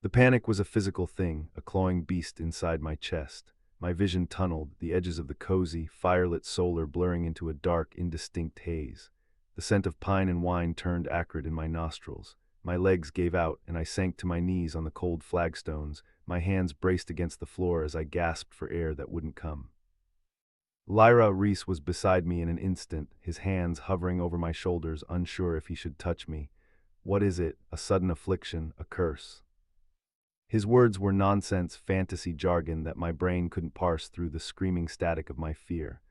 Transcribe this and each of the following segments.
The panic was a physical thing, a clawing beast inside my chest. My vision tunneled, the edges of the cozy, firelit solar blurring into a dark, indistinct haze. The scent of pine and wine turned acrid in my nostrils. My legs gave out, and I sank to my knees on the cold flagstones, my hands braced against the floor as I gasped for air that wouldn't come. Lyra Reese was beside me in an instant, his hands hovering over my shoulders, unsure if he should touch me. What is it? A sudden affliction, a curse? His words were nonsense, fantasy jargon that my brain couldn't parse through the screaming static of my fear.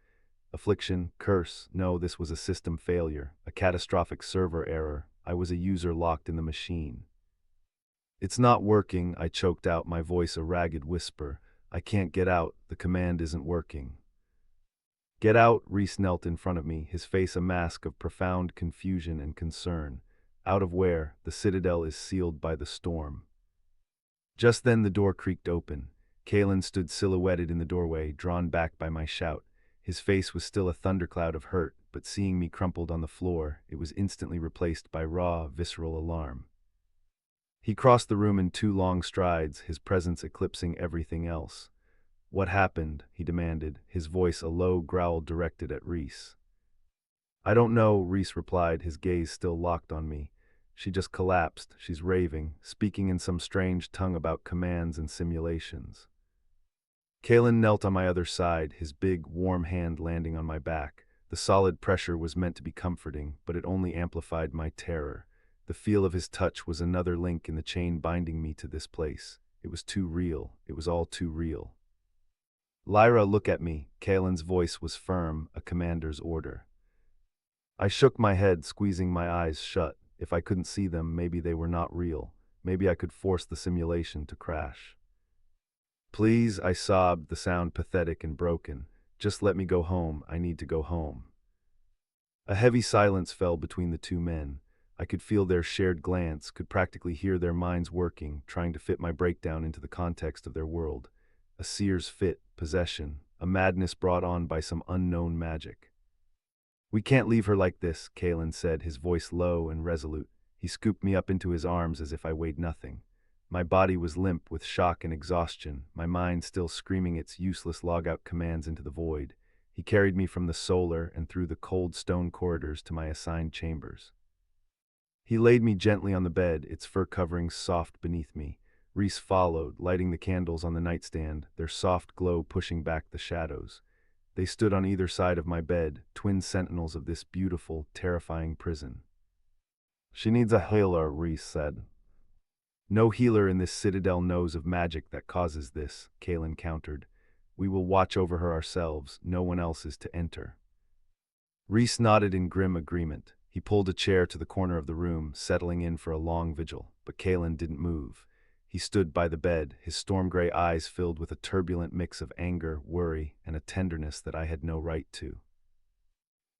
Affliction, curse, no, this was a system failure, a catastrophic server error. I was a user locked in the machine. It's not working, I choked out, my voice a ragged whisper. I can't get out, the command isn't working. Get out, Reese knelt in front of me, his face a mask of profound confusion and concern. Out of where? The citadel is sealed by the storm. Just then the door creaked open. Kalen stood silhouetted in the doorway, drawn back by my shout. His face was still a thundercloud of hurt, but seeing me crumpled on the floor, it was instantly replaced by raw, visceral alarm. He crossed the room in 2 long strides, his presence eclipsing everything else. What happened? He demanded, his voice a low growl directed at Reese. I don't know, Reese replied, his gaze still locked on me. She just collapsed, she's raving, speaking in some strange tongue about commands and simulations. Kalen knelt on my other side, his big, warm hand landing on my back. The solid pressure was meant to be comforting, but it only amplified my terror. The feel of his touch was another link in the chain binding me to this place. It was too real, it was all too real. Lyra, look at me. Kalen's voice was firm, a commander's order. I shook my head, squeezing my eyes shut. If I couldn't see them, maybe they were not real. Maybe I could force the simulation to crash. Please, I sobbed, the sound pathetic and broken. Just let me go home, I need to go home. A heavy silence fell between the 2 men. I could feel their shared glance, could practically hear their minds working, trying to fit my breakdown into the context of their world. A seer's fit, possession, a madness brought on by some unknown magic. We can't leave her like this, Kalen said, his voice low and resolute. He scooped me up into his arms as if I weighed nothing. My body was limp with shock and exhaustion, my mind still screaming its useless logout commands into the void. He carried me from the solar and through the cold stone corridors to my assigned chambers. He laid me gently on the bed, its fur coverings soft beneath me. Reese followed, lighting the candles on the nightstand, their soft glow pushing back the shadows. They stood on either side of my bed, twin sentinels of this beautiful, terrifying prison. She needs a healer, Reese said. No healer in this citadel knows of magic that causes this, Kalen countered. We will watch over her ourselves, no one else is to enter. Reese nodded in grim agreement. He pulled a chair to the corner of the room, settling in for a long vigil, but Kalen didn't move. He stood by the bed, his storm-gray eyes filled with a turbulent mix of anger, worry, and a tenderness that I had no right to.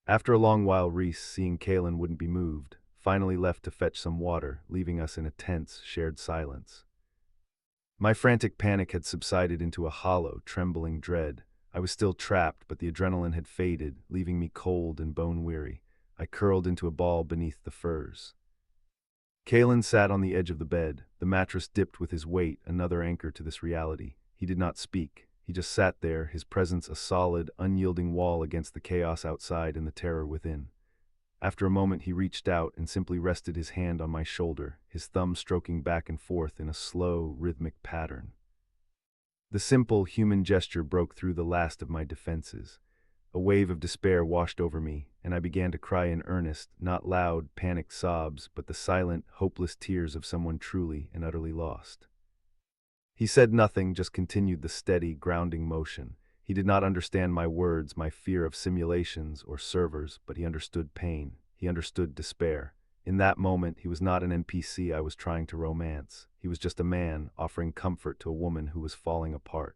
After a long while, Reese, seeing Kalen wouldn't be moved, finally left to fetch some water, leaving us in a tense, shared silence. My frantic panic had subsided into a hollow, trembling dread. I was still trapped, but the adrenaline had faded, leaving me cold and bone-weary. I curled into a ball beneath the furs. Kalen sat on the edge of the bed, the mattress dipped with his weight, another anchor to this reality. He did not speak. He just sat there, his presence a solid, unyielding wall against the chaos outside and the terror within. After a moment he reached out and simply rested his hand on my shoulder, his thumb stroking back and forth in a slow, rhythmic pattern. The simple, human gesture broke through the last of my defenses. A wave of despair washed over me, and I began to cry in earnest, not loud, panicked sobs, but the silent, hopeless tears of someone truly and utterly lost. He said nothing, just continued the steady, grounding motion. He did not understand my words, my fear of simulations or servers, but he understood pain. He understood despair. In that moment, he was not an NPC I was trying to romance. He was just a man, offering comfort to a woman who was falling apart.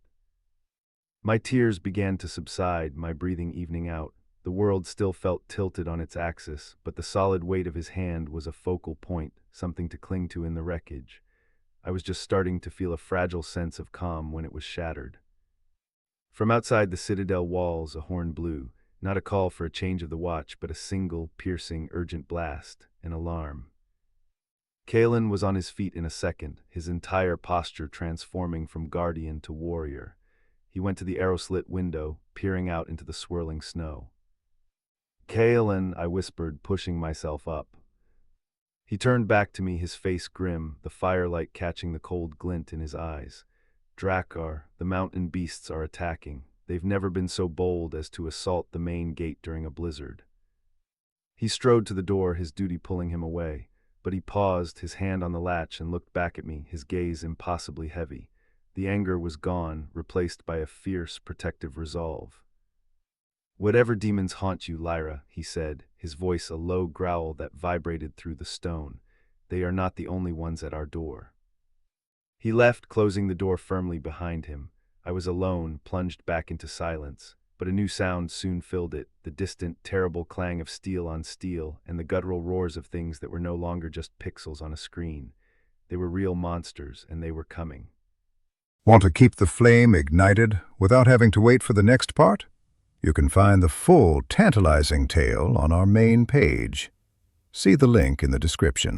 My tears began to subside, my breathing evening out. The world still felt tilted on its axis, but the solid weight of his hand was a focal point, something to cling to in the wreckage. I was just starting to feel a fragile sense of calm when it was shattered. From outside the citadel walls, a horn blew, not a call for a change of the watch, but a single, piercing, urgent blast, an alarm. Kalen was on his feet in a second, his entire posture transforming from guardian to warrior. He went to the arrow-slit window, peering out into the swirling snow. "Kalen," I whispered, pushing myself up. He turned back to me, his face grim, the firelight catching the cold glint in his eyes. "Drakkar, the mountain beasts are attacking. They've never been so bold as to assault the main gate during a blizzard." He strode to the door, his duty pulling him away, but he paused, his hand on the latch, and looked back at me, his gaze impossibly heavy. The anger was gone, replaced by a fierce, protective resolve. "Whatever demons haunt you, Lyra," he said, his voice a low growl that vibrated through the stone, "they are not the only ones at our door." He left, closing the door firmly behind him. I was alone, plunged back into silence, but a new sound soon filled it, the distant, terrible clang of steel on steel, and the guttural roars of things that were no longer just pixels on a screen. They were real monsters, and they were coming. Want to keep the flame ignited without having to wait for the next part? You can find the full, tantalizing tale on our main page. See the link in the description.